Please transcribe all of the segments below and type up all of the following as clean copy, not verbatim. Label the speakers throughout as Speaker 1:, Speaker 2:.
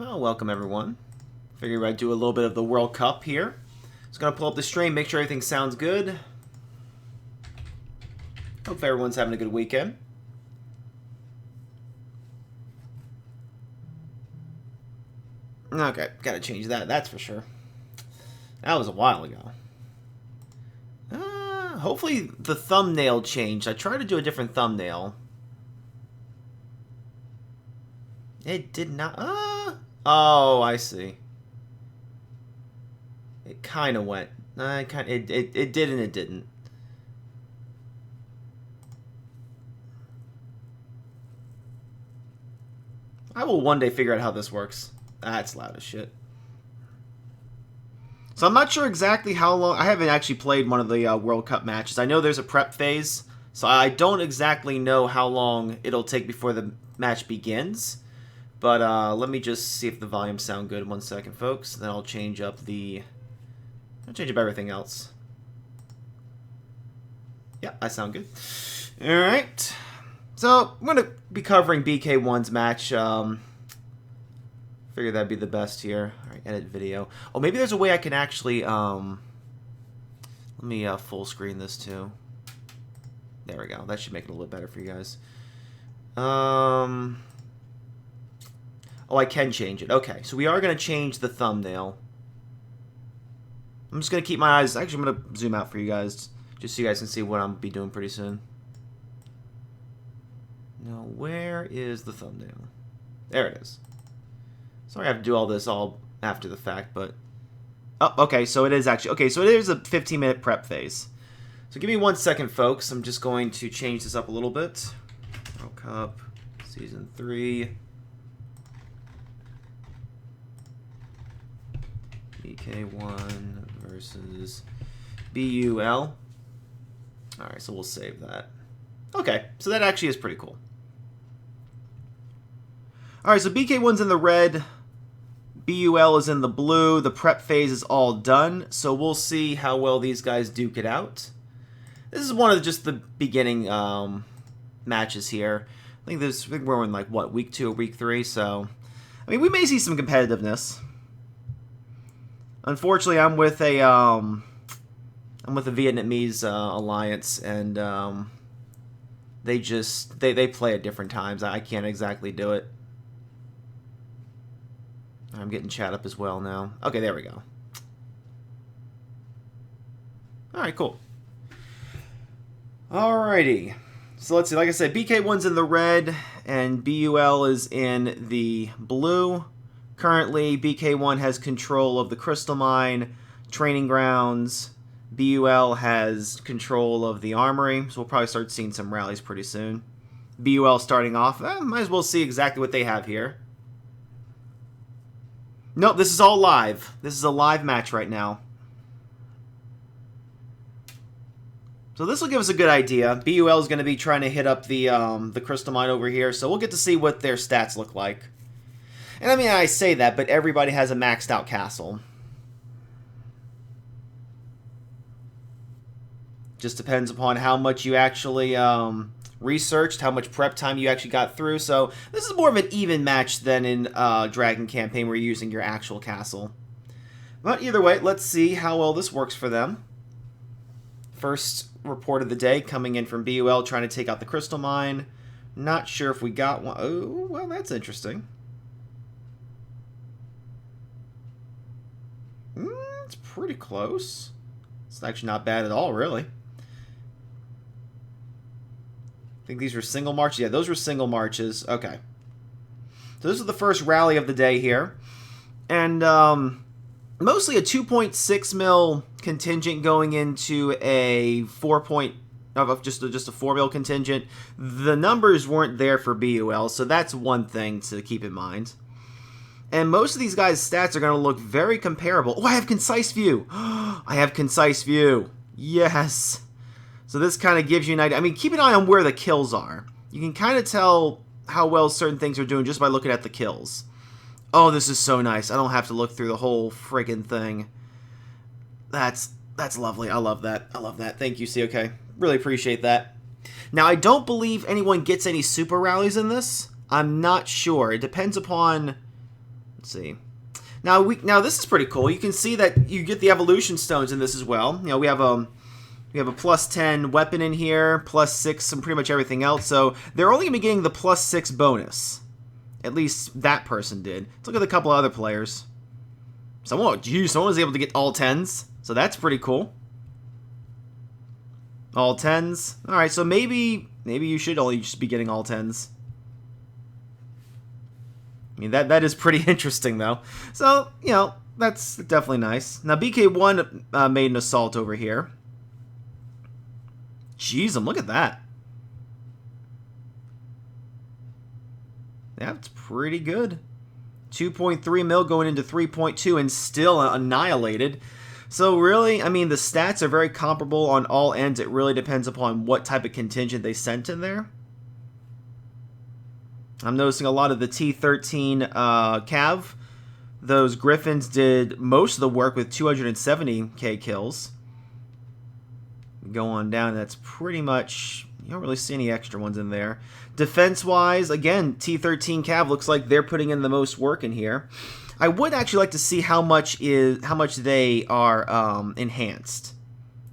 Speaker 1: Well, welcome everyone. Figured I'd do a little bit of the World Cup here. Just gonna pull up the stream, make sure everything sounds good. Hope everyone's having a good weekend. Okay, gotta change that, that's for sure. That was a while ago. Hopefully the thumbnail changed. I tried to do a different thumbnail. It did not. Oh, I see. It kind of went. It did and it didn't. I will one day figure out how this works. That's loud as shit. So I'm not sure exactly how long. I haven't actually played one of the World Cup matches. I know there's a prep phase, so I don't exactly know how long it'll take before the match begins. But let me just see if the volumes sound good. 1 second, folks. Then I'll change up the. I'll change up everything else. Yeah, I sound good. All right. So I'm gonna be covering Bk1's match. Figured that'd be the best here. All right, edit video. Oh, maybe there's a way I can actually. Let me full screen this too. There we go. That should make it a little bit better for you guys. Oh, I can change it. Okay, so we are going to change the thumbnail. I'm just going to keep my eyes... Actually, I'm going to zoom out for you guys, just so you guys can see what I'm going to be doing pretty soon. Now, where is the thumbnail? There it is. Sorry I have to do all this all after the fact, but... Oh, okay, so it is actually... Okay, so it is a 15-minute prep phase. So give me 1 second, folks. I'm just going to change this up a little bit. World Cup, Season 3... Bk1 versus Bul. Alright, so we'll save that. Okay, so that actually is pretty cool. Alright, so Bk1's in the red, Bul is in the blue, the prep phase is all done, so we'll see how well these guys duke it out. This is one of just the beginning matches here. I think we're in like, what, week 2 or week 3, so... I mean, we may see some competitiveness. Unfortunately, I'm with a Vietnamese alliance, and they play at different times. I can't exactly do it. I'm getting chat up as well now. Okay, there we go. All right, cool. Alrighty. So let's see. Like I said, Bk1's in the red, and Bul is in the blue. Currently, Bk1 has control of the Crystal Mine, training grounds. Bul has control of the armory, so we'll probably start seeing some rallies pretty soon. Bul starting off, might as well see exactly what they have here. Nope, this is all live. This is a live match right now. So this will give us a good idea. Bul is going to be trying to hit up the Crystal Mine over here, so we'll get to see what their stats look like. And I mean, I say that, but everybody has a maxed out castle. Just depends upon how much you actually researched, how much prep time you actually got through. So this is more of an even match than in Dragon Campaign where you're using your actual castle. But either way, let's see how well this works for them. First report of the day coming in from Bul trying to take out the Crystal Mine. Not sure if we got one. Oh, well, that's interesting. It's pretty close. It's actually not bad at all, really. I think these were single marches. Yeah, those were single marches. Okay. So this is the first rally of the day here. And mostly a 2.6 mil contingent going into a 4 point... just a 4 mil contingent. The numbers weren't there for Bul, so that's one thing to keep in mind. And most of these guys' stats are going to look very comparable. Oh, I have Concise View. I have Concise View. Yes. So this kind of gives you an idea. I mean, keep an eye on where the kills are. You can kind of tell how well certain things are doing just by looking at the kills. Oh, this is so nice. I don't have to look through the whole friggin' thing. That's lovely. I love that. I love that. Thank you, COK. Really appreciate that. Now, I don't believe anyone gets any super rallies in this. I'm not sure. It depends upon... Let's see. Now this is pretty cool. You can see that you get the evolution stones in this as well. You know, we have a plus 10 weapon in here, plus 6 and pretty much everything else. So they're only going to be getting the plus 6 bonus. At least that person did. Let's look at a couple other players. Someone was able to get all 10s. So that's pretty cool. All 10s. Alright, so maybe you should only just be getting all 10s. I mean, that is pretty interesting, though. So, you know, that's definitely nice. Now, BK1 made an assault over here. Jeez, look at that. That's pretty good. 2.3 mil going into 3.2 and still annihilated. So really, I mean, the stats are very comparable on all ends. It really depends upon what type of contingent they sent in there. I'm noticing a lot of the T13 Cav. Those Griffins did most of the work with 270k kills. Go on down, that's pretty much... You don't really see any extra ones in there. Defense-wise, again, T13 Cav looks like they're putting in the most work in here. I would actually like to see how much they are enhanced.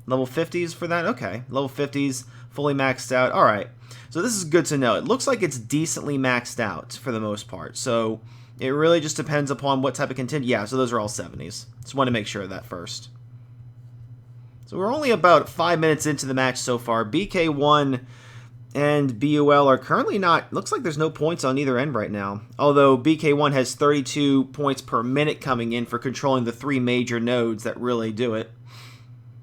Speaker 1: Level 50s for that? Okay. Level 50s, fully maxed out. Alright. So this is good to know. It looks like it's decently maxed out for the most part. So it really just depends upon what type of content. Yeah, so those are all 70s. Just want to make sure of that first. So we're only about 5 minutes into the match so far. BK1 and BUL are currently not... Looks like there's no points on either end right now. Although BK1 has 32 points per minute coming in for controlling the 3 major nodes that really do it.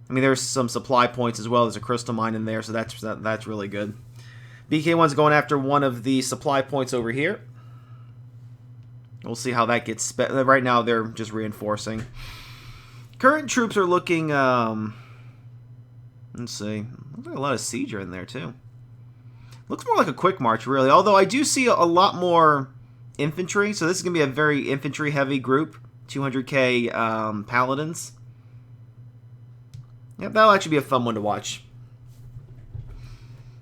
Speaker 1: I mean, there's some supply points as well. There's a crystal mine in there, so that's really good. BK1's going after one of the supply points over here. We'll see how that gets spent. Right now, they're just reinforcing. Current troops are looking... let's see. Looks like a lot of Sieger in there, too. Looks more like a quick march, really. Although I do see a lot more infantry. So this is going to be a very infantry-heavy group. 200k paladins. Yep, that'll actually be a fun one to watch.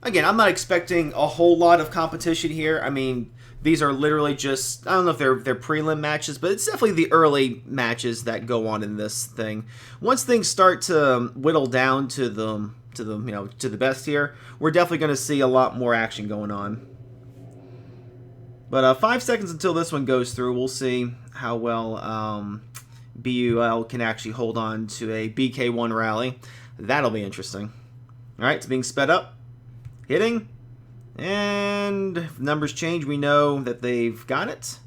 Speaker 1: Again, I'm not expecting a whole lot of competition here. I mean, these are literally just... I don't know if they're prelim matches, but it's definitely the early matches that go on in this thing. Once things start to whittle down to the best here, we're definitely going to see a lot more action going on. But 5 seconds until this one goes through, we'll see how well BUL can actually hold on to a BK1 rally. That'll be interesting. All right, it's being sped up. Hitting. And if numbers change, we know that they've got it.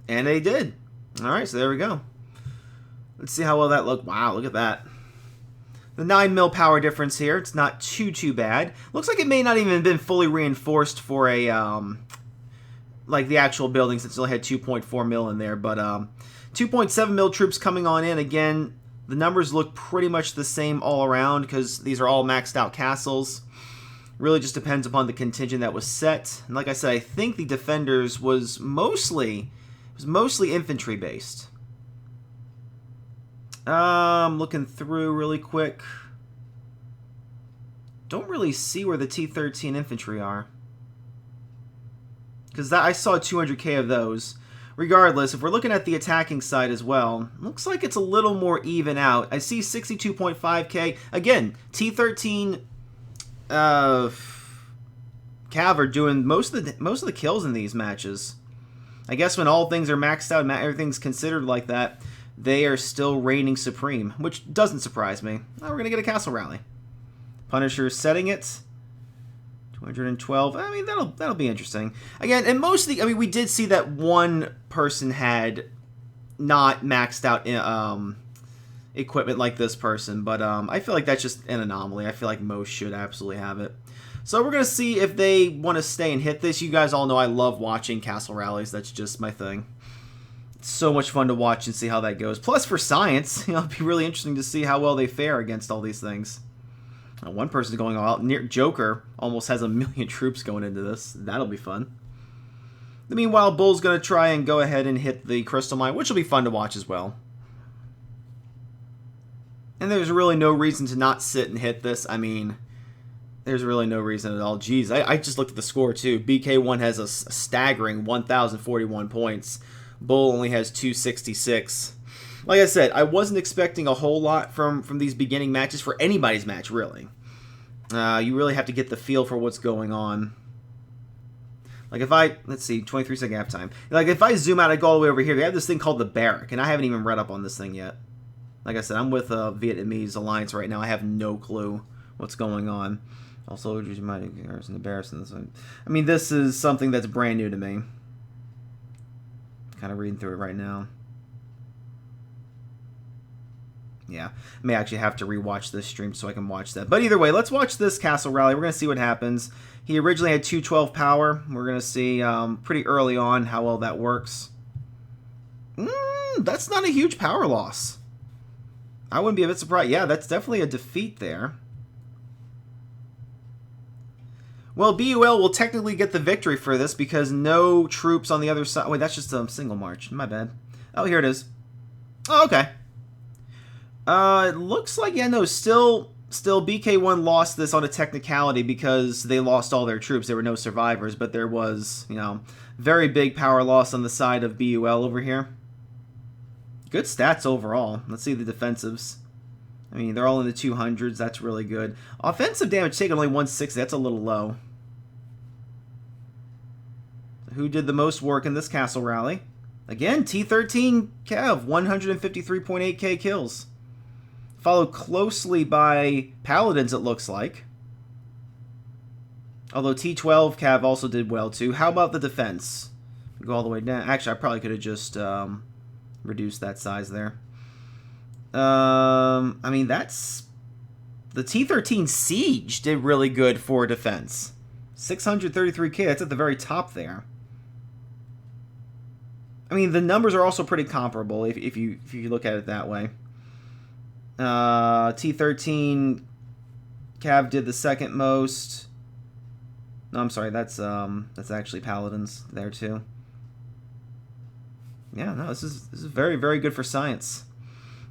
Speaker 1: And they did. All right, so there we go. Let's see how well that looked. Wow, look at that. The 9 mil power difference here. It's not too bad. Looks like it may not even have been fully reinforced for a, like the actual building, since it only had 2.4 mil in there. But 2.7 mil troops coming on in. Again, the numbers look pretty much the same all around because these are all maxed out castles. Really just depends upon the contingent that was set. And like I said, I think the defenders was mostly infantry based. Looking through really quick. Don't really see where the T13 infantry are. Because I saw 200k of those. Regardless, if we're looking at the attacking side as well, looks like it's a little more even out. I see 62.5k. Again, T13 Cav are doing most of the kills in these matches. I guess when all things are maxed out and everything's considered like that, they are still reigning supreme, which doesn't surprise me. Oh, we're gonna get a castle rally. Punisher setting it. 212. I mean, that'll be interesting. Again, and most of the, I mean, we did see that one person had not maxed out equipment like this person, but I feel like that's just an anomaly. I feel like most should absolutely have it. So we're going to see if they want to stay and hit this. You guys all know I love watching castle rallies. That's just my thing. It's so much fun to watch and see how that goes. Plus for science, it'll be really interesting to see how well they fare against all these things. One person's going all out. Near Joker almost has 1 million troops going into this. That'll be fun. Meanwhile, Bull's going to try and go ahead and hit the crystal mine, which will be fun to watch as well. And there's really no reason to not sit and hit this. I mean, there's really no reason at all. Jeez, I just looked at the score too. BK1 has a staggering 1,041 points, Bull only has 266. Like I said, I wasn't expecting a whole lot from these beginning matches for anybody's match, really. You really have to get the feel for what's going on. Like if I, let's see, 23-second halftime. Like if I zoom out, I go all the way over here. They have this thing called the Barrack, and I haven't even read up on this thing yet. Like I said, I'm with a Vietnamese alliance right now. I have no clue what's going on. All soldiers you might embarrass in this one. I mean, this is something that's brand new to me. Kind of reading through it right now. Yeah, I may actually have to rewatch this stream so I can watch that. But either way, let's watch this Castle Rally. We're going to see what happens. He originally had 212 power. We're going to see pretty early on how well that works. That's not a huge power loss. I wouldn't be a bit surprised. Yeah, that's definitely a defeat there. Well, BUL will technically get the victory for this because no troops on the other side. Wait, that's just a single march. My bad. Oh, here it is. Oh, okay. It looks like, yeah, no, still BK1 lost this on a technicality because they lost all their troops. There were no survivors, but there was, you know, very big power loss on the side of BUL over here. Good stats overall. Let's see the defensives. I mean, they're all in the 200s. That's really good. Offensive damage taken only 160. That's a little low. Who did the most work in this castle rally? Again, T13 Cav, 153.8k kills. Followed closely by Paladins, it looks like. Although T12 Cav also did well, too. How about the defense? Go all the way down. Actually, I probably could have just reduced that size there. I mean, that's... The T13 Siege did really good for defense. 633k, that's at the very top there. I mean, the numbers are also pretty comparable if you look at it that way. T13 Cav did the second most. No, I'm sorry, that's actually Paladins there too. Yeah, no, this is very, very good for science.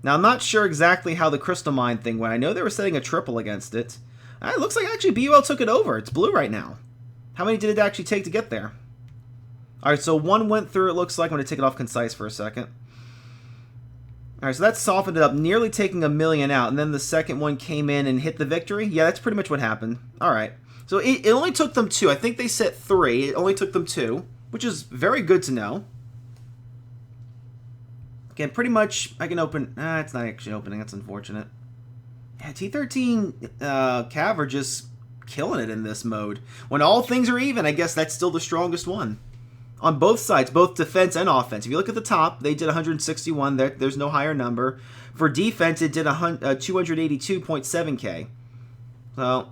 Speaker 1: Now, I'm not sure exactly how the Crystal Mine thing went. I know they were setting a triple against it. It looks like actually BUL took it over. It's blue right now. How many did it actually take to get there? Alright, so one went through, it looks like. I'm going to take it off concise for a second. Alright, so that softened it up, nearly taking 1 million out. And then the second one came in and hit the victory. Yeah, that's pretty much what happened. Alright. So it only took them 2. I think they set 3. It only took them 2, which is very good to know. Again, pretty much, I can open... it's not actually opening. That's unfortunate. Yeah, T13 Cav are just killing it in this mode. When all things are even, I guess that's still the strongest one. On both sides, both defense and offense. If you look at the top, they did 161. There's no higher number. For defense, it did 282.7k. So,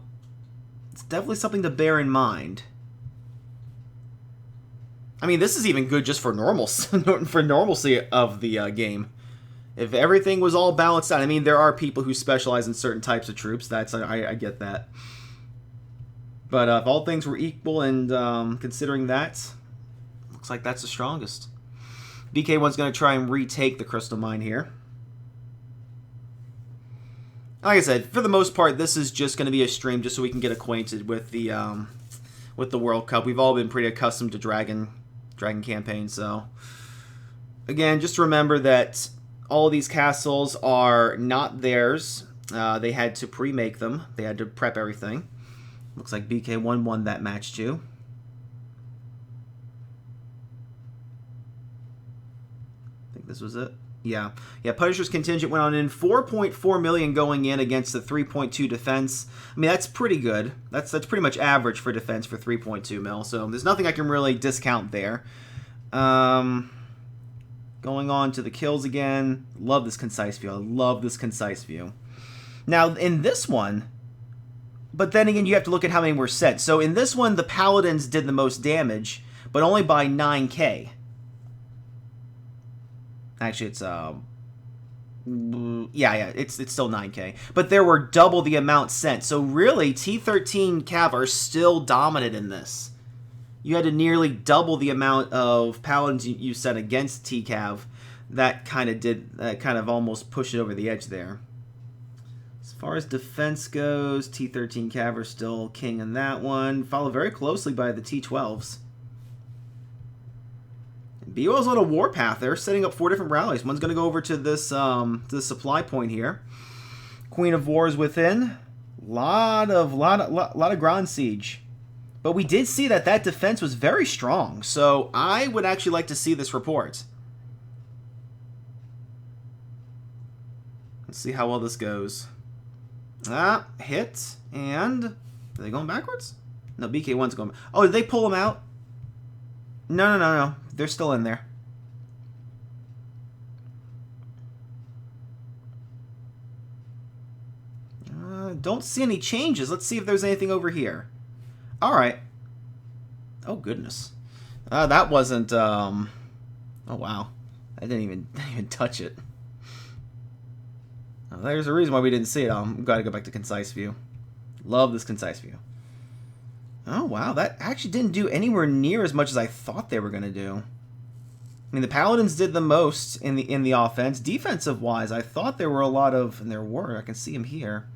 Speaker 1: it's definitely something to bear in mind. I mean, this is even good just for normalcy of the game. If everything was all balanced out, I mean, there are people who specialize in certain types of troops. I get that. But if all things were equal and considering that, looks like that's the strongest. BK1's going to try and retake the Crystal Mine here. Like I said, for the most part, this is just going to be a stream just so we can get acquainted with the World Cup. We've all been pretty accustomed to Dragon campaign, so again, just remember that all these castles are not theirs. They had to pre-make them. They had to prep everything. Looks like BK1 won that match too. I think this was it. Yeah. Punisher's contingent went on in 4.4 million going in against the 3.2 defense. I mean, that's pretty good. That's pretty much average for defense for 3.2 mil. So there's nothing I can really discount there. Going on to the kills again. Love this concise view. I love this concise view. Now in this one, but then again, you have to look at how many were sent. So in this one, the Paladins did the most damage, but only by 9k. Actually, it's it's still 9k. But there were double the amount sent. So really, T13 Cav are still dominant in this. You had to nearly double the amount of Paladins you sent against T-Cav. That kind of almost pushed it over the edge there. As far as defense goes, T13 Cav are still king in that one. Followed very closely by the T12s. BUL's on a warpath. They're setting up 4 different rallies. One's going to go over to this to the supply point here. Queen of Wars within. Lot of ground siege. But we did see that defense was very strong. So I would actually like to see this report. Let's see how well this goes. Hit. And are they going backwards? No, BK1's going. Oh, did they pull them out? No. They're still in there. Don't see any changes. Let's see if there's anything over here. All right. Oh, goodness. That wasn't... Oh, wow. I didn't even touch it. Oh, there's a reason why we didn't see it. I've got to go back to concise view. Love this concise view. Oh, wow. That actually didn't do anywhere near as much as I thought they were going to do. I mean, the Paladins did the most in the offense. Defensive-wise, I thought there were a lot of... And there were. I can see them here.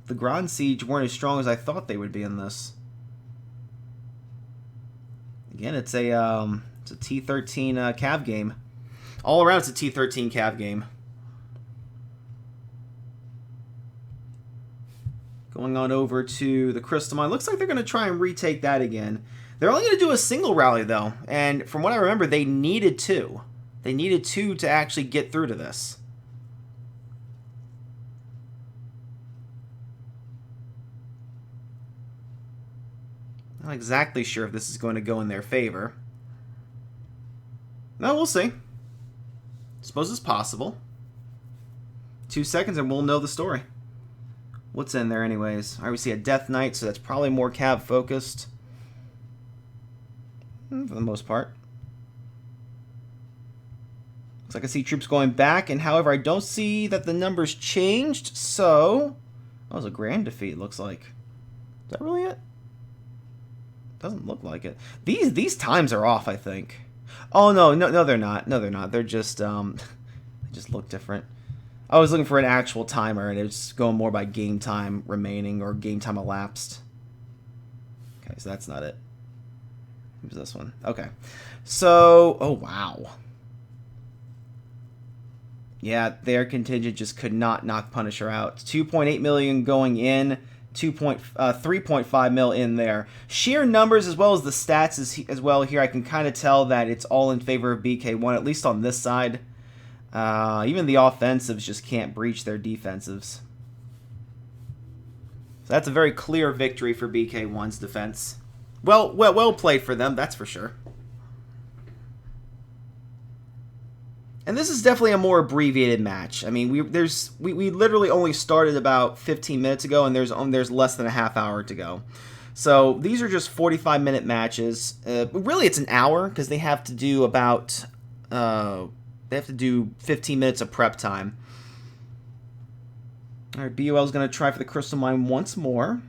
Speaker 1: The Grand Siege weren't as strong as I thought they would be in this. Again, it's a T13 Cav game. All around, it's a T13 Cav game. Going on over to the Crystal Mine. Looks like they're going to try and retake that again. They're only going to do a single rally, though. And from what I remember, they needed 2. They needed 2 to actually get through to this. Not exactly sure if this is going to go in their favor. No, we'll see. Suppose it's possible. 2 seconds and we'll know the story. What's in there anyways? All right, we see a Death Knight, so that's probably more Cav focused. For the most part. Looks like I see troops going back, and however, I don't see that the numbers changed, so... That was a grand defeat, looks like. Is that really it? Doesn't look like it. These times are off, I think. Oh, no, they're not. No, they're not. They're just, they just look different. I was looking for an actual timer, and it's going more by game time remaining or game time elapsed. Okay, so that's not it. Who's this one? Okay. So, oh, wow. Yeah, their contingent just could not knock Punisher out. 2.8 million going in, 3.5 mil in there. Sheer numbers as well as the stats as well here, I can kind of tell that it's all in favor of BK1, at least on this side. Even the offensives just can't breach their defensives. So that's a very clear victory for BK1's defense. Well played for them, that's for sure. And this is definitely a more abbreviated match. I mean, we literally only started about 15 minutes ago, and there's less than a half hour to go. So these are just 45-minute matches. Really, it's an hour because they have to do about 15 minutes of prep time. All right, BUL is going to try for the Crystal Mine once more.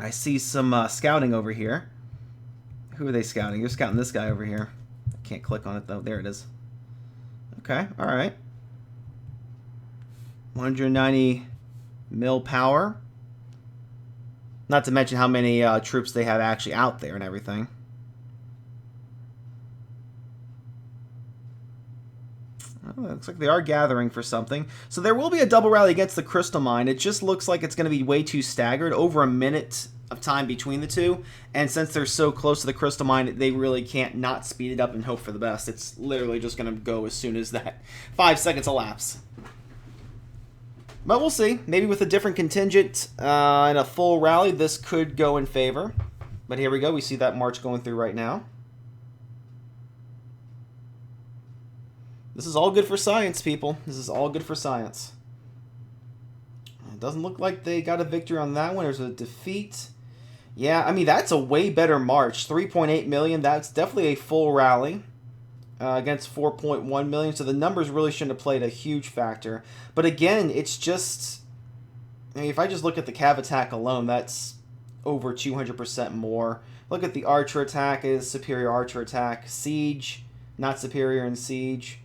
Speaker 1: I see some scouting over here. Who are they scouting? They're scouting this guy over here. I can't click on it, though. There it is. Okay, all right. 190 mil power. Not to mention how many troops they have actually out there and everything. Oh, looks like they are gathering for something. So there will be a double rally against the Crystal Mine. It just looks like it's going to be way too staggered. Over a minute of time between the two. And since they're so close to the Crystal Mine, they really can't not speed it up and hope for the best. It's literally just going to go as soon as that 5 seconds elapse. But we'll see. Maybe with a different contingent and a full rally, this could go in favor. But here we go. We see that march going through right now. This is all good for science, people. This is all good for science. It doesn't look like they got a victory on that one. There's a defeat. Yeah, I mean, that's a way better march. 3.8 million. That's definitely a full rally against 4.1 million. So the numbers really shouldn't have played a huge factor. But again, it's just... I mean, if I just look at the Cav attack alone, that's over 200% more. Look at the Archer attack is superior Archer attack. Siege, not superior in Siege.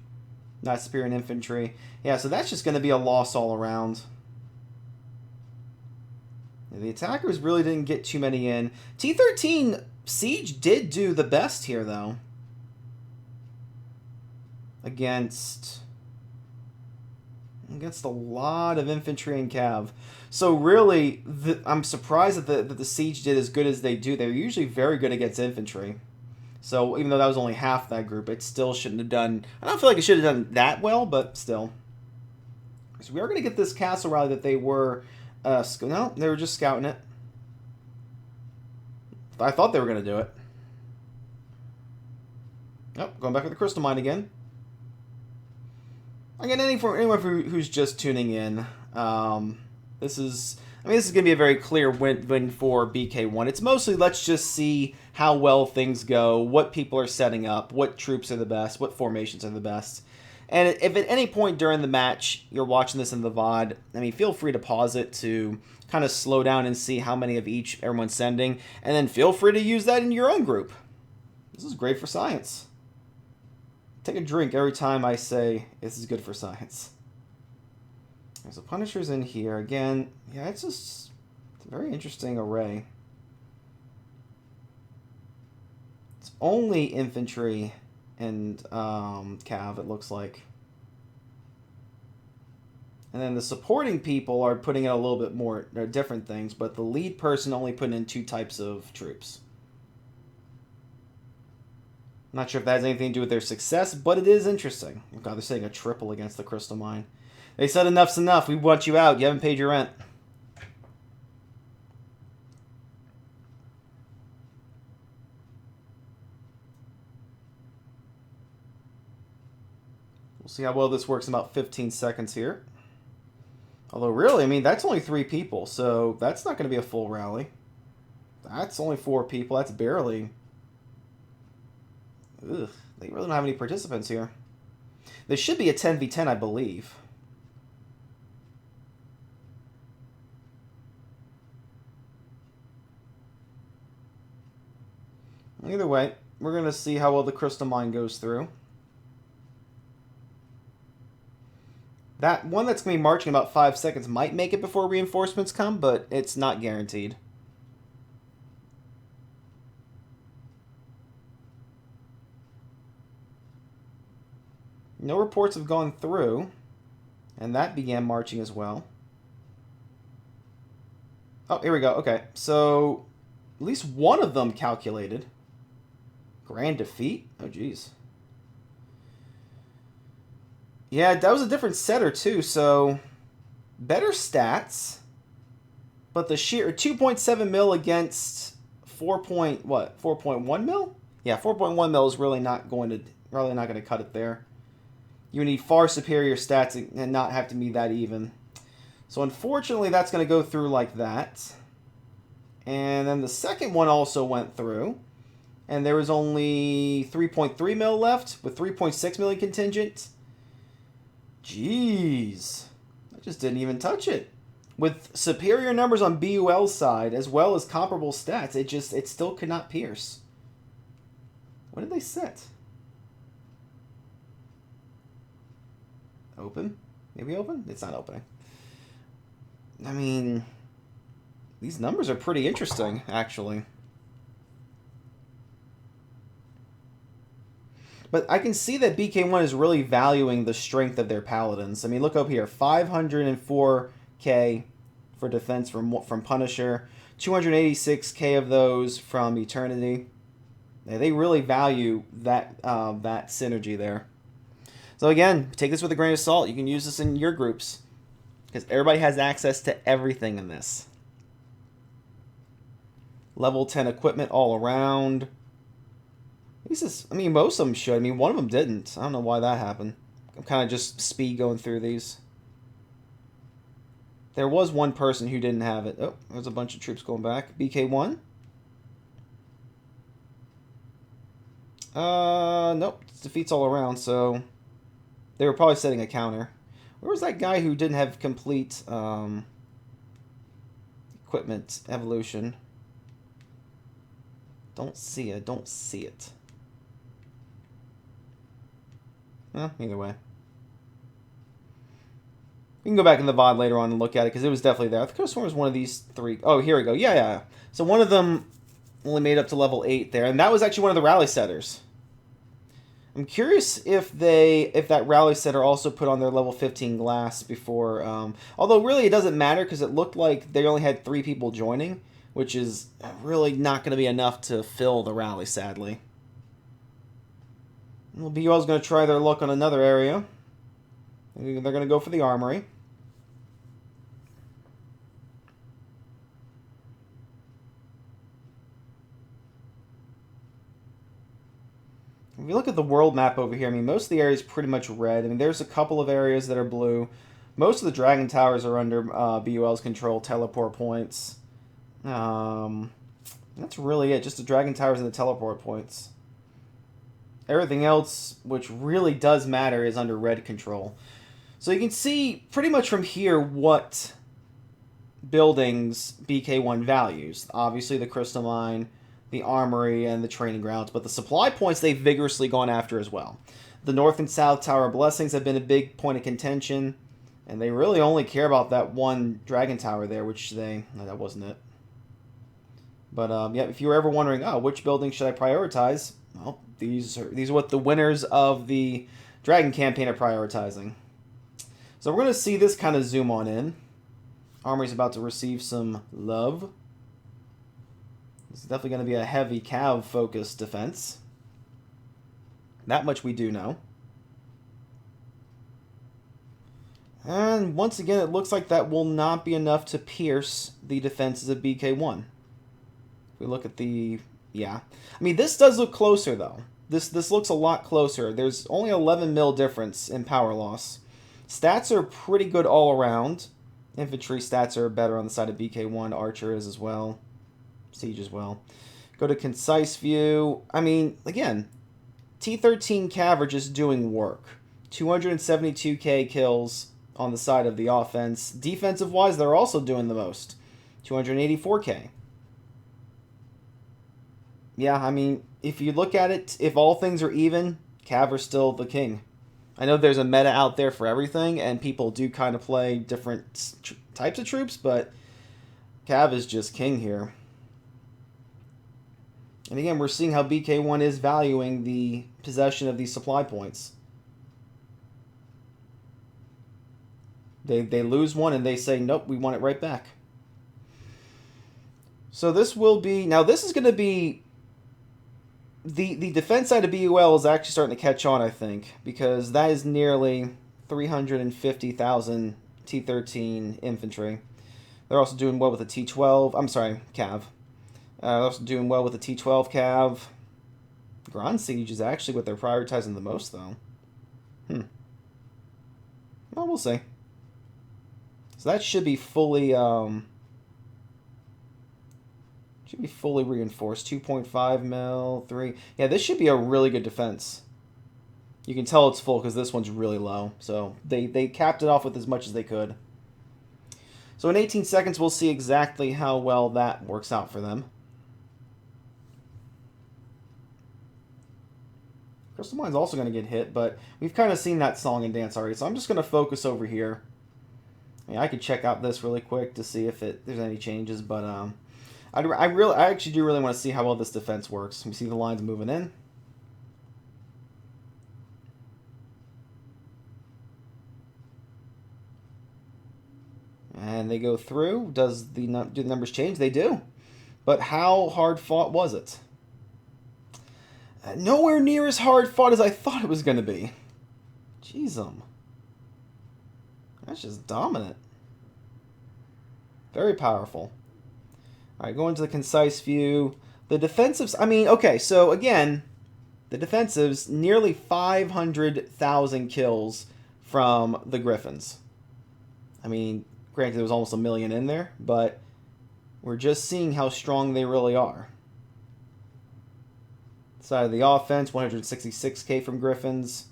Speaker 1: Not superior in infantry. Yeah, so that's just going to be a loss all around. The attackers really didn't get too many in. T13 Siege did do the best here, though. against a lot of infantry and cav. So really, I'm surprised that the siege did as good as they do. They're usually very good against infantry. So even though that was only half that group, it still shouldn't have done... I don't feel like it should have done that well, but still. So we are going to get this castle rally that they were... no, they were just scouting it. I thought they were going to do it. Oh, going back with the crystal mine again. Again, anyone who's just tuning in, this is going to be a very clear win for BK1. It's mostly let's just see how well things go, what people are setting up, what troops are the best, what formations are the best. And if at any point during the match you're watching this in the VOD, I mean, feel free to pause it to kind of slow down and see how many of each everyone's sending, and then feel free to use that in your own group. This is great for science. Take a drink every time I say this is good for science. There's a Punisher's in here again. Yeah, it's a very interesting array. It's only infantry and cav, it looks like. And then the supporting people are putting in a little bit more different things, but the lead person only put in 2 types of troops. I'm not sure if that has anything to do with their success, but it is interesting. Oh God, they're saying a triple against the crystal mine. They said enough's enough. We want you out. You haven't paid your rent. We'll see how well this works in about 15 seconds here. Although, really, I mean, that's only 3 people, so that's not going to be a full rally. That's only 4 people. That's barely... Ugh, they really don't have any participants here. There should be a 10v10, I believe. Either way, we're going to see how well the crystal mine goes through. That one that's going to be marching in about 5 seconds might make it before reinforcements come, but it's not guaranteed. No reports have gone through, and that began marching as well. Oh, here we go. Okay, so at least one of them calculated. Grand defeat? Oh, geez. Yeah, that was a different setter, too, so better stats, but the sheer 2.7 mil against 4.1 mil? Yeah, 4.1 mil is really not going to cut it there. You need far superior stats and not have to be that even. So unfortunately, that's going to go through like that. And then the second one also went through. And there was only 3.3 mil left with 3.6 million contingent. Jeez. I just didn't even touch it. With superior numbers on BUL's side, as well as comparable stats, it still could not pierce. What did they set? Open? Maybe open? It's not opening. I mean, these numbers are pretty interesting, actually. But I can see that BK1 is really valuing the strength of their paladins. I mean, look up here. 504k for defense from Punisher. 286k of those from Eternity. Yeah, they really value that that synergy there. So again, take this with a grain of salt. You can use this in your groups, because everybody has access to everything in this. Level 10 equipment all around. I mean, most of them should. I mean, one of them didn't. I don't know why that happened. I'm kind of just speed going through these. There was one person who didn't have it. Oh, there's a bunch of troops going back. BK1. Nope. It's defeats all around, so... They were probably setting a counter. Where was that guy who didn't have complete equipment evolution? Don't see it. Don't see it. Well, either way. We can go back in the VOD later on and look at it, because it was definitely there. I could have sworn it was one of these 3. Oh, here we go. Yeah. So one of them only made up to level 8 there, and that was actually one of the rally setters. I'm curious if that rally setter also put on their level 15 glass before. Although really it doesn't matter because it looked like they only had 3 people joining, which is really not going to be enough to fill the rally, sadly. Well, BUL's going to try their luck on another area. They're going to go for the armory. If you look at the world map over here, I mean, most of the area is pretty much red. I mean, there's a couple of areas that are blue. Most of the Dragon Towers are under BUL's control, teleport points. That's really it, just the Dragon Towers and the teleport points. Everything else, which really does matter, is under red control. So you can see pretty much from here what buildings BK1 values. Obviously the Crystal Mine, the Armory, and the Training Grounds. But the supply points they've vigorously gone after as well. The North and South Tower Blessings have been a big point of contention. And they really only care about that one Dragon Tower there, which no, that wasn't it. But yeah, if you were ever wondering, oh, which building should I prioritize? Well, these are what the winners of the Dragon campaign are prioritizing. So we're going to see this kind of zoom on in. Armory's about to receive some love. This is definitely going to be a heavy cav-focused defense. That much we do know. And once again, it looks like that will not be enough to pierce the defenses of BK1. If we look at the... yeah. I mean, this does look closer, though. This looks a lot closer. There's only 11 mil difference in power loss. Stats are pretty good all around. Infantry stats are better on the side of BK1. Archer is as well. Siege as well. Go to concise view. I mean, again, T13 Cav are just doing work. 272k kills on the side of the offense. Defensive-wise, they're also doing the most. 284k. Yeah, I mean, if you look at it, if all things are even, Cav are still the king. I know there's a meta out there for everything, and people do kind of play different types of troops, but Cav is just king here. And again, we're seeing how BK1 is valuing the possession of these supply points. They lose one and they say, nope, we want it right back. So this will be... now this is going to be... The defense side of BUL is actually starting to catch on, I think, because that is nearly 350,000 T13 infantry. They're also doing well with the T12... I'm sorry, Cav. They're also doing well with the T12 Cav. Grand Siege is actually what they're prioritizing the most, though. Well, we'll see. So that should be fully reinforced. 2.5 mil, 3. Yeah, this should be a really good defense. You can tell it's full because this one's really low. So they capped it off with as much as they could. So in 18 seconds, we'll see exactly how well that works out for them. Crystal Mine's also going to get hit, but we've kind of seen that song and dance already. So I'm just going to focus over here. I mean, I could check out this really quick to see if there's any changes, but I actually do really want to see how well this defense works. We see the lines moving in. And they go through. Do the numbers change? They do. But how hard fought was it? Nowhere near as hard fought as I thought it was going to be. Jeez, that's just dominant. Very powerful. All right, going to the concise view. The defensives, I mean, okay, so again, the defensives, nearly 500,000 kills from the Griffins. I mean, granted, there was almost 1 million in there, but we're just seeing how strong they really are. Side of the offense, 166k from Griffins.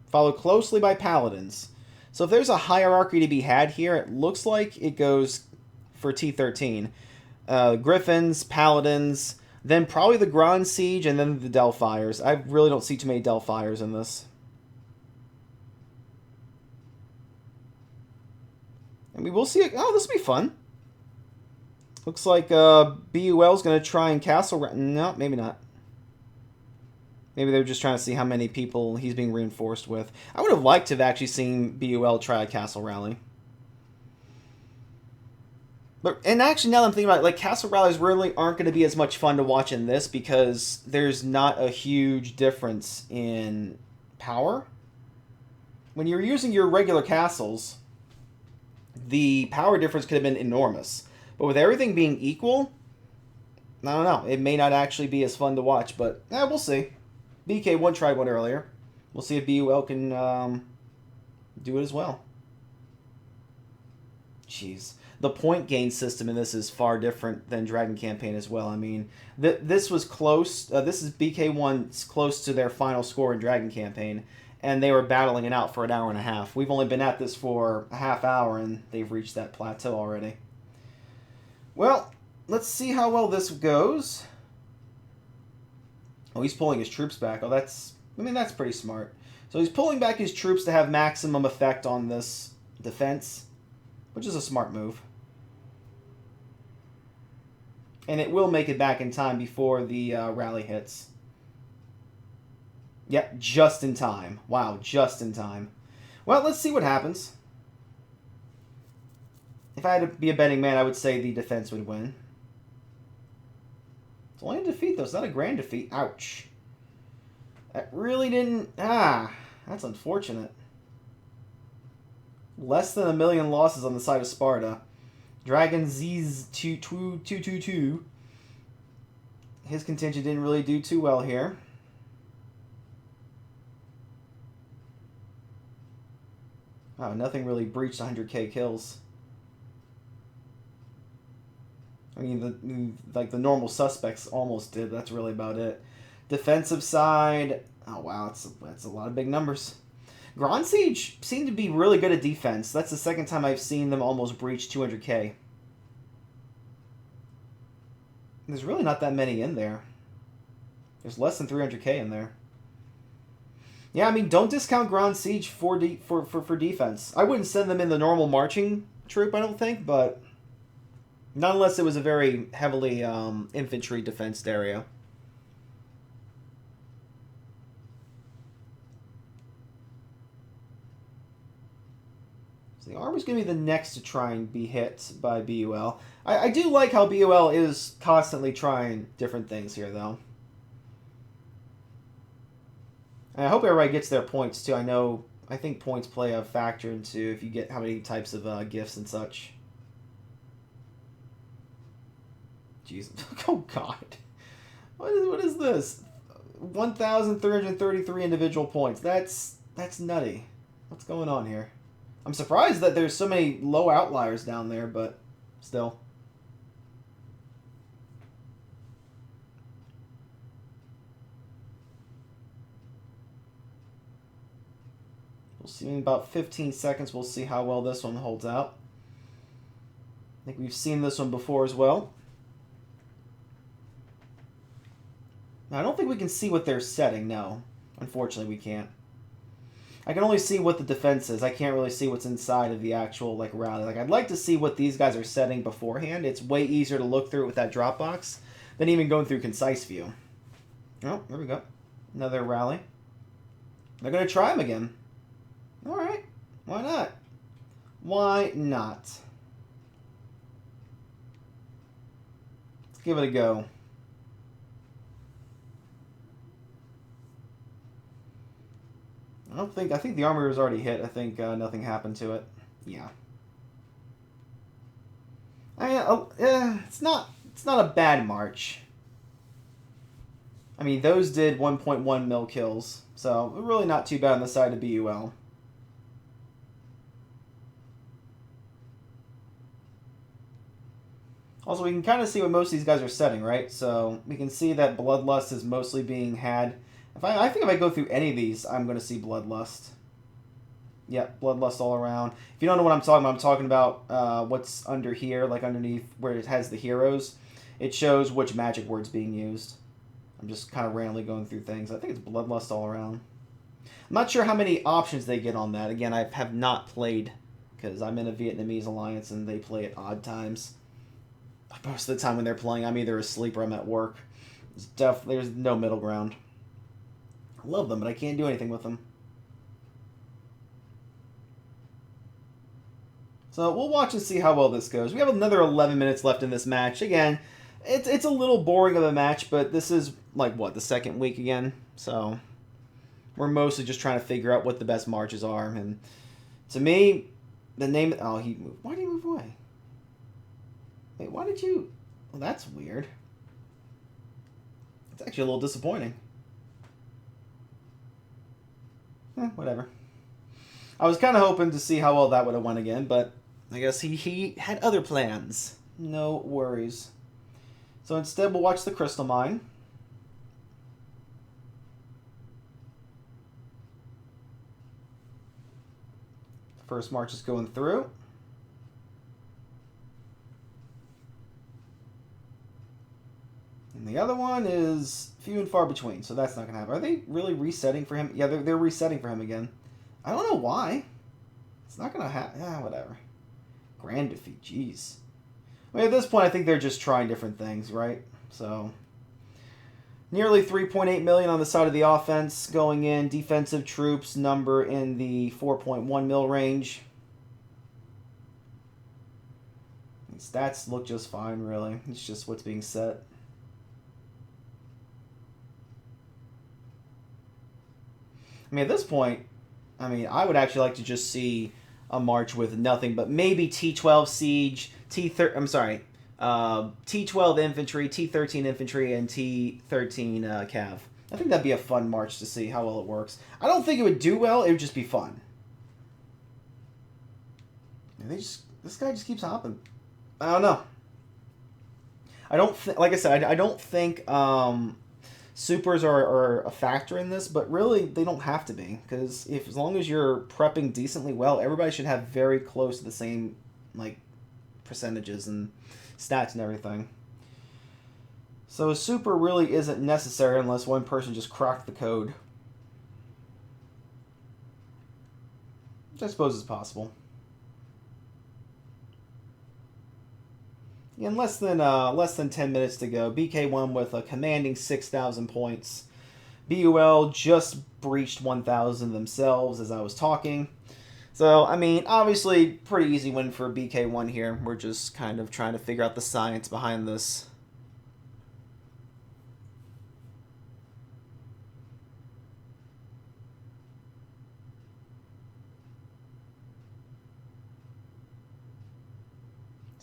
Speaker 1: Followed closely by Paladins. So if there's a hierarchy to be had here, it looks like it goes for T13. Griffins, Paladins, then probably the Grand Siege, and then the Delphiers. I really don't see too many Delphiers in this. And we will see it. Oh, this will be fun. Looks like BUL's going to try and castle... no, maybe not. Maybe they're just trying to see how many people he's being reinforced with. I would have liked to have actually seen BUL try a castle rally. And actually, now that I'm thinking about it, like, castle rallies really aren't going to be as much fun to watch in this because there's not a huge difference in power. When you're using your regular castles, the power difference could have been enormous. But with everything being equal, I don't know. It may not actually be as fun to watch, but we'll see. Bk1 tried one earlier. We'll see if BUL can do it as well. Jeez. The point gain system in this is far different than Dragon Campaign as well. I mean, this was close. This is BK1's close to their final score in Dragon Campaign, and they were battling it out for an hour and a half. We've only been at this for a half hour, and they've reached that plateau already. Well, let's see how well this goes. Oh, he's pulling his troops back. Oh, that's pretty smart. So he's pulling back his troops to have maximum effect on this defense, which is a smart move. And it will make it back in time before the rally hits. Yep, just in time. Wow, just in time. Well, let's see what happens. If I had to be a betting man, I would say the defense would win. It's only a defeat, though. It's not a grand defeat. Ouch. That really didn't... that's unfortunate. Less than 1 million losses on the side of Sparta. Dragon Z's 222. His contingent didn't really do too well here. Oh, nothing really breached 100k kills. I mean, the normal suspects almost did. That's really about it. Defensive side, oh wow, that's a lot of big numbers. Grand Siege seemed to be really good at defense. That's the second time I've seen them almost breach 200k. There's really not that many in there. There's less than 300k in there. Yeah, I mean, don't discount Grand Siege for defense. I wouldn't send them in the normal marching troop, I don't think, but not unless it was a very heavily infantry defensed area. So the armor's going to be the next to try and be hit by BUL. I do like how BUL is constantly trying different things here, though. And I hope everybody gets their points, too. I think points play a factor into if you get how many types of gifts and such. Jeez. Oh, God. What is this? 1,333 individual points. That's nutty. What's going on here? I'm surprised that there's so many low outliers down there, but still. We'll see in about 15 seconds. We'll see how well this one holds out. I think we've seen this one before as well. Now, I don't think we can see what they're setting, no. Unfortunately, we can't. I can only see what the defense is. I can't really see what's inside of the actual, rally. I'd like to see what these guys are setting beforehand. It's way easier to look through it with that drop box than even going through concise view. Oh, there we go. Another rally. They're going to try him again. All right. Why not? Why not? Let's give it a go. I think the armor was already hit. I think nothing happened to it. Yeah. It's not a bad march. I mean, those did 1.1 mil kills, so really not too bad on the side of BUL. Also, we can kind of see what most of these guys are setting, right? So we can see that Bloodlust is mostly being had. I think if I go through any of these, I'm going to see Bloodlust. Yep, Bloodlust all around. If you don't know what I'm talking about what's under here, like underneath where it has the heroes. It shows which magic word's being used. I'm just kind of randomly going through things. I think it's Bloodlust all around. I'm not sure how many options they get on that. Again, I have not played because I'm in a Vietnamese alliance and they play at odd times. Most of the time when they're playing, I'm either asleep or I'm at work. There's no middle ground. I love them, but I can't do anything with them. So we'll watch and see how well this goes. We have another 11 minutes left in this match. Again, it's a little boring of a match, but this is, like, what, the second week again? So we're mostly just trying to figure out what the best marches are. And to me, the name... Oh, he moved. Why did he move away? Wait, why did you... Well, that's weird. It's actually a little disappointing. Whatever. I was kind of hoping to see how well that would have went again, but I guess he had other plans. No worries. So instead, we'll watch the Crystal Mine. The first march is going through. And the other one is few and far between, so that's not going to happen. Are they really resetting for him? Yeah, they're resetting for him again. I don't know why. It's not going to happen. Yeah, whatever. Grand defeat, jeez. I mean, at this point, I think they're just trying different things, right? So, nearly 3.8 million on the side of the offense going in. Defensive troops number in the 4.1 mil range. Stats look just fine, really. It's just what's being set. I mean, at this point, I would actually like to just see a march with nothing but maybe T12 Siege, T12 Infantry, T13 Infantry, and T13 Cav. I think that'd be a fun march to see how well it works. I don't think it would do well. It would just be fun. This guy just keeps hopping. I don't know. Like I said, I don't think supers are a factor in this, but really they don't have to be, because as long as you're prepping decently well, everybody should have very close to the same percentages and stats and everything. So a super really isn't necessary unless one person just cracked the code, which I suppose is possible. In less than 10 minutes to go, BK1 with a commanding 6,000 points. BUL just breached 1,000 themselves as I was talking. So, obviously, pretty easy win for BK1 here. We're just kind of trying to figure out the science behind this.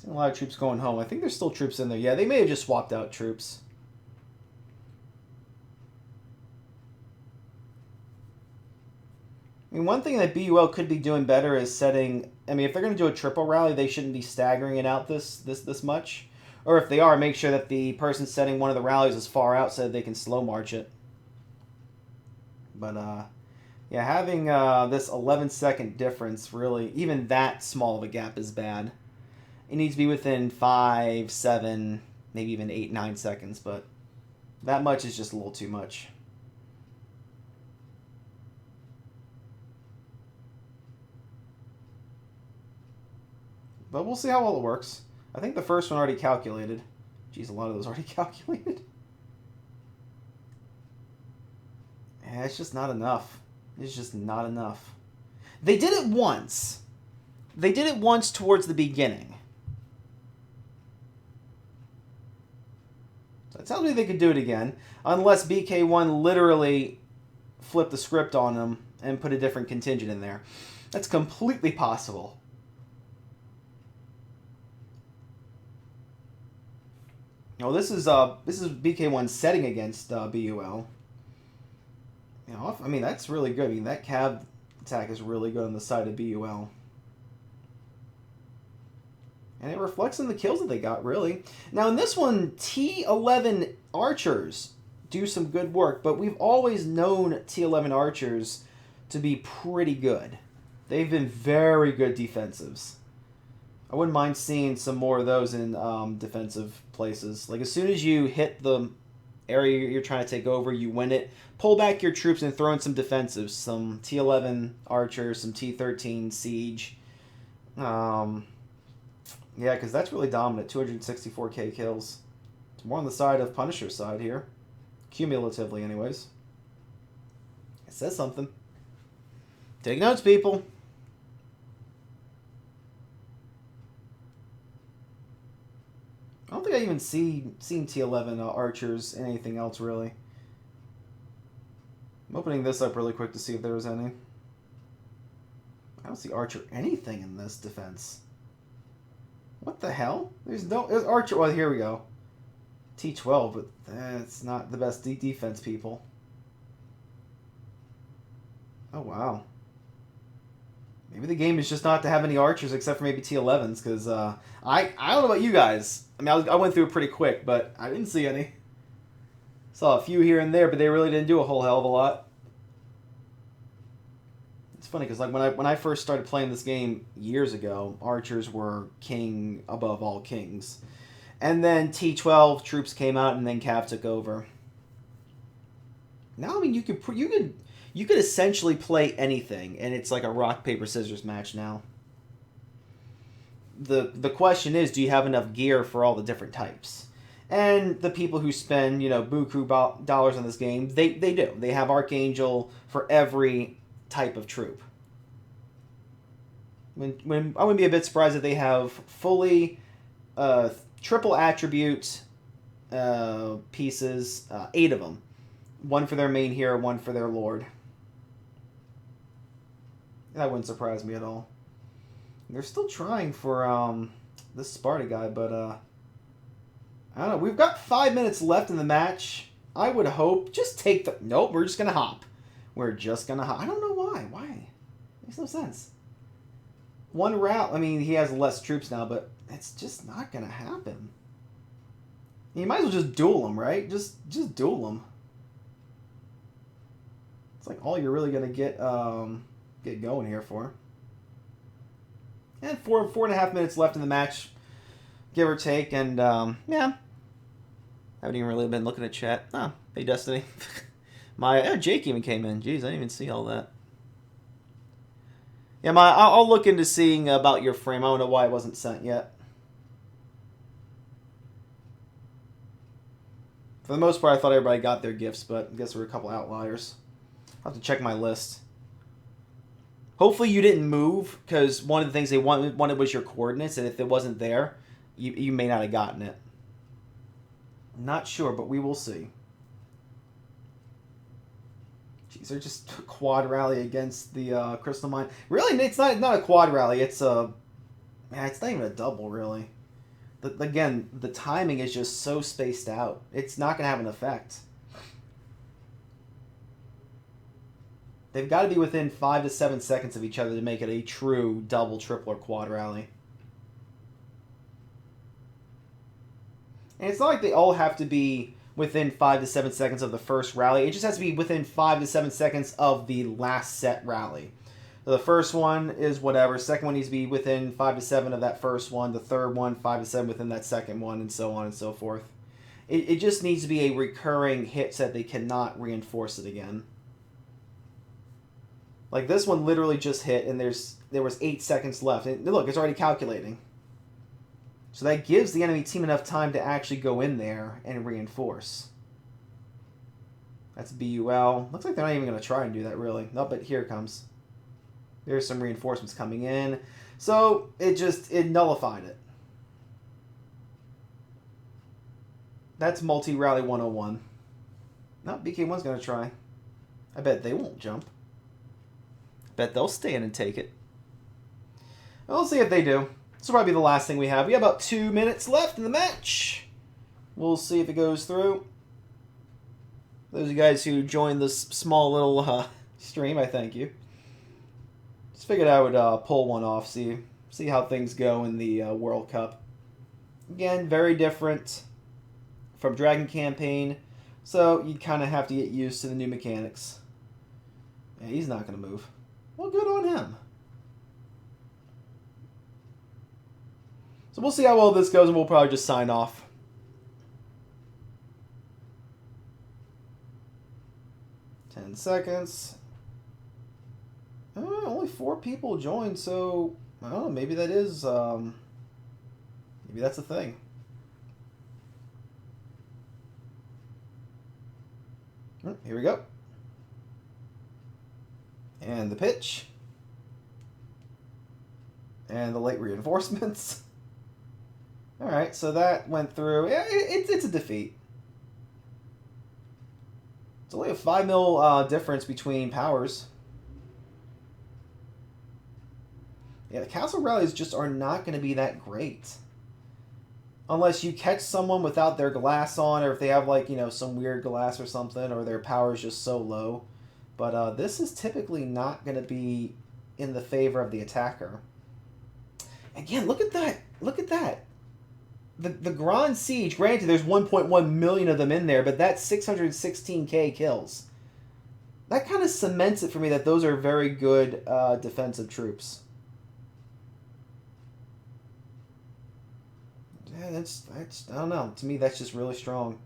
Speaker 1: A lot of troops going home. I think there's still troops in there. Yeah, they may have just swapped out troops. One thing that BUL could be doing better is setting... if they're going to do a triple rally, they shouldn't be staggering it out this much. Or if they are, make sure that the person setting one of the rallies is far out so that they can slow march it. But, yeah, having this 11-second difference, really, even that small of a gap is bad. It needs to be within 5, 7, maybe even 8, 9 seconds, but that much is just a little too much. But we'll see how well it works. I think the first one already calculated. Geez, a lot of those already calculated. Yeah, it's just not enough. It's just not enough. They did it once. They did it once towards the beginning. That tells me they could do it again, unless BK1 literally flipped the script on them and put a different contingent in there. That's completely possible. No, this is BK1 setting against BUL. That's really good. That cab attack is really good on the side of BUL. And it reflects in the kills that they got, really. Now, in this one, T11 archers do some good work, but we've always known T11 archers to be pretty good. They've been very good defensives. I wouldn't mind seeing some more of those in defensive places. As soon as you hit the area you're trying to take over, you win it, pull back your troops and throw in some defensives. Some T11 archers, some T13 siege. Yeah, because that's really dominant. 264k kills. It's more on the side of Punisher's side here. Cumulatively, anyways. It says something. Take notes, people. I don't think I even seen T11 archers in anything else, really. I'm opening this up really quick to see if there was any. I don't see archer anything in this defense. What the hell? There's archer. Well, here we go. T12, but that's not the best defense, people. Oh, wow. Maybe the game is just not to have any archers except for maybe T11s, because I don't know about you guys. I mean, I went through it pretty quick, but I didn't see any. Saw a few here and there, but they really didn't do a whole hell of a lot. It's funny, because like when I first started playing this game years ago, archers were king above all kings. And then T12 troops came out, and then Cav took over. Now, I mean, you could essentially play anything, and it's like a rock paper scissors match now. The question is, do you have enough gear for all the different types? And the people who spend buku dollars on this game, they do. They have Archangel for every type of troop. When I wouldn't be a bit surprised if they have fully triple attribute pieces, 8 of them. 1 for their main hero, 1 for their lord. That wouldn't surprise me at all. They're still trying for this Sparta guy, but I don't know. We've got 5 minutes left in the match. I would hope just take the... Nope, we're just going to hop. We're just going to hop. I don't know why. Why? Makes no sense. One route, I mean, he has less troops now, but it's just not going to happen. You might as well just duel him, right? Just duel him. It's like all you're really going to get going here for. And 4.5 minutes left in the match, give or take, and yeah. Haven't even really been looking at chat. Oh, hey Destiny. Jake even came in. Jeez, I didn't even see all that. Yeah, I'll look into seeing about your frame. I don't know why it wasn't sent yet. For the most part, I thought everybody got their gifts, but I guess there were a couple outliers. I'll have to check my list. Hopefully you didn't move, because one of the things they wanted was your coordinates, and if it wasn't there, you may not have gotten it. Not sure, but we will see. Jeez, they're just quad rally against the Crystal Mine. Really, it's not a quad rally. It's a... Man, it's not even a double, really. Again, the timing is just so spaced out. It's not going to have an effect. They've got to be within 5 to 7 seconds of each other to make it a true double, triple, or quad rally. And it's not like they all have to be within 5 to 7 seconds of the first rally. It just has to be within 5 to 7 seconds of the last set rally. So the first one is whatever. Second one needs to be within 5 to 7 of that first one. The third one, 5 to 7 within that second one, and so on and so forth. It just needs to be a recurring hit so that they cannot reinforce it again. Like this one literally just hit, and there was 8 seconds left. And look, it's already calculating. So that gives the enemy team enough time to actually go in there and reinforce. That's BUL. Looks like they're not even going to try and do that, really. No, but here it comes. There's some reinforcements coming in. So it nullified it. That's multi-rally 101. No, BK1's going to try. I bet they won't jump. Bet they'll stand and take it. We'll see if they do. This will probably be the last thing we have. We have about 2 minutes left in the match. We'll see if it goes through. Those of you guys who joined this small little stream, I thank you. Just figured I would pull one off, see how things go in the World Cup. Again, very different from Dragon Campaign, so you kind of have to get used to the new mechanics. Yeah, he's not going to move. Well, good on him. So we'll see how well this goes, and we'll probably just sign off. Ten seconds. Only 4 people joined, so I don't know. Maybe that is. Maybe that's a thing. Here we go. And the pitch. And the late reinforcements. Alright, so that went through. Yeah, it's a defeat. It's only a 5 mil difference between powers. Yeah, the castle rallies just are not going to be that great. Unless you catch someone without their glass on, or if they have, like, you know, some weird glass or something, or their power is just so low. But this is typically not going to be in the favor of the attacker. Again, look at that. Look at that. The Grand Siege, granted, there's 1.1 million of them in there, but that's 616k kills. That kind of cements it for me that those are very good defensive troops. Yeah, that's I don't know. To me, that's just really strong.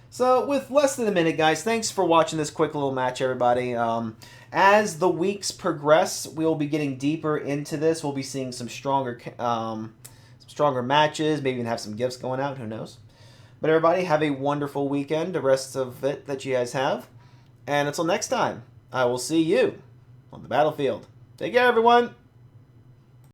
Speaker 1: So, with less than a minute, guys, thanks for watching this quick little match, everybody. As the weeks progress, we'll be getting deeper into this. We'll be seeing some stronger matches, maybe even have some gifts going out, who knows. But everybody, have a wonderful weekend, the rest of it that you guys have. And until next time, I will see you on the battlefield. Take care, everyone!